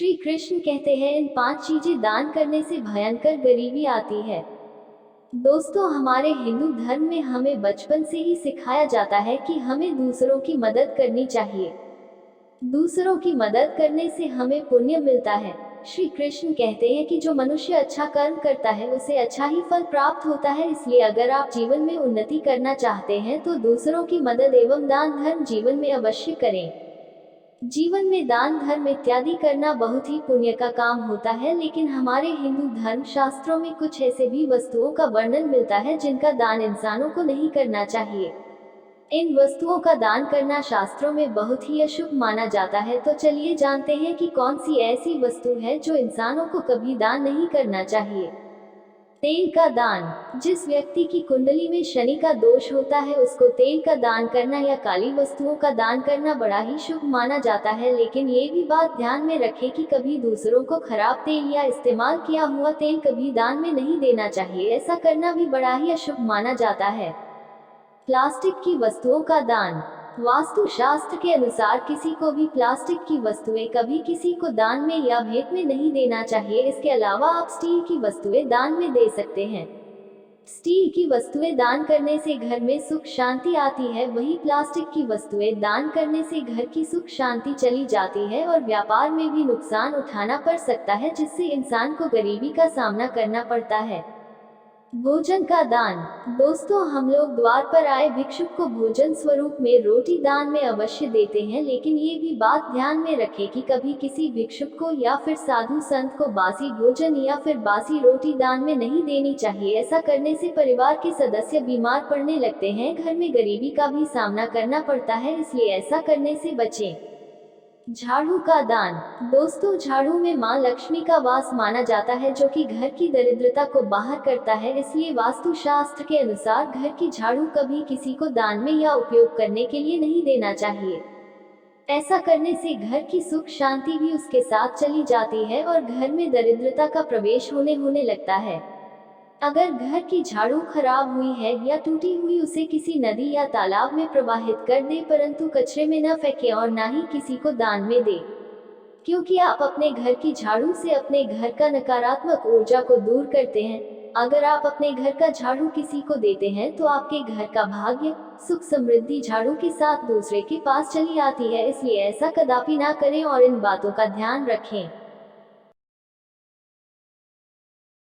श्री कृष्ण कहते हैं इन 5 चीजें दान करने से भयंकर गरीबी आती है। दोस्तों, हमारे हिंदू धर्म में हमें बचपन से ही सिखाया जाता है कि हमें दूसरों की मदद करनी चाहिए। दूसरों की मदद करने से हमें पुण्य मिलता है। श्री कृष्ण कहते हैं कि जो मनुष्य अच्छा कर्म करता है उसे अच्छा ही फल प्राप्त होता है। इसलिए अगर आप जीवन में उन्नति करना चाहते हैं तो दूसरों की मदद एवं दान धर्म जीवन में अवश्य करें। जीवन में दान धर्म इत्यादि करना बहुत ही पुण्य का काम होता है, लेकिन हमारे हिंदू धर्म शास्त्रों में कुछ ऐसे भी वस्तुओं का वर्णन मिलता है जिनका दान इंसानों को नहीं करना चाहिए। इन वस्तुओं का दान करना शास्त्रों में बहुत ही अशुभ माना जाता है। तो चलिए जानते हैं कि कौन सी ऐसी वस्तु है जो इंसानों को कभी दान नहीं करना चाहिए। तेल का दान। जिस व्यक्ति की कुंडली में शनि का दोष होता है उसको तेल का दान करना या काली वस्तुओं का दान करना बड़ा ही शुभ माना जाता है। लेकिन ये भी बात ध्यान में रखें कि कभी दूसरों को खराब तेल या इस्तेमाल किया हुआ तेल कभी दान में नहीं देना चाहिए। ऐसा करना भी बड़ा ही अशुभ माना जाता है। प्लास्टिक की वस्तुओं का दान। वास्तु शास्त्र के अनुसार किसी को भी प्लास्टिक की वस्तुएं कभी किसी को दान में या भेंट में नहीं देना चाहिए। इसके अलावा आप स्टील की वस्तुएं दान में दे सकते हैं। स्टील की वस्तुएं दान करने से घर में सुख शांति आती है, वहीं प्लास्टिक की वस्तुएं दान करने से घर की सुख शांति चली जाती है और व्यापार में भी नुकसान उठाना पड़ सकता है, जिससे इंसान को गरीबी का सामना करना पड़ता है। भोजन का दान। दोस्तों, हम लोग द्वार पर आए भिक्षुक को भोजन स्वरूप में रोटी दान में अवश्य देते हैं, लेकिन ये भी बात ध्यान में रखें कि कभी किसी भिक्षुक को या फिर साधु संत को बासी भोजन या फिर बासी रोटी दान में नहीं देनी चाहिए। ऐसा करने से परिवार के सदस्य बीमार पड़ने लगते हैं, घर में गरीबी का भी सामना करना पड़ता है, इसलिए ऐसा करने से बचें। झाड़ू का दान। दोस्तों, झाड़ू में मां लक्ष्मी का वास माना जाता है जो कि घर की दरिद्रता को बाहर करता है। इसलिए वास्तु शास्त्र के अनुसार घर की झाड़ू कभी किसी को दान में या उपयोग करने के लिए नहीं देना चाहिए। ऐसा करने से घर की सुख शांति भी उसके साथ चली जाती है और घर में दरिद्रता का प्रवेश होने लगता है। अगर घर की झाड़ू खराब हुई है या टूटी हुई उसे किसी नदी या तालाब में प्रवाहित कर दे, परंतु कचरे में न फेंके और न ही किसी को दान में दे, क्योंकि आप अपने घर की झाड़ू से अपने घर का नकारात्मक ऊर्जा को दूर करते हैं। अगर आप अपने घर का झाड़ू किसी को देते हैं तो आपके घर का भाग्य सुख समृद्धि झाड़ू के साथ दूसरे के पास चली आती है। इसलिए ऐसा कदापि ना करें और इन बातों का ध्यान रखें।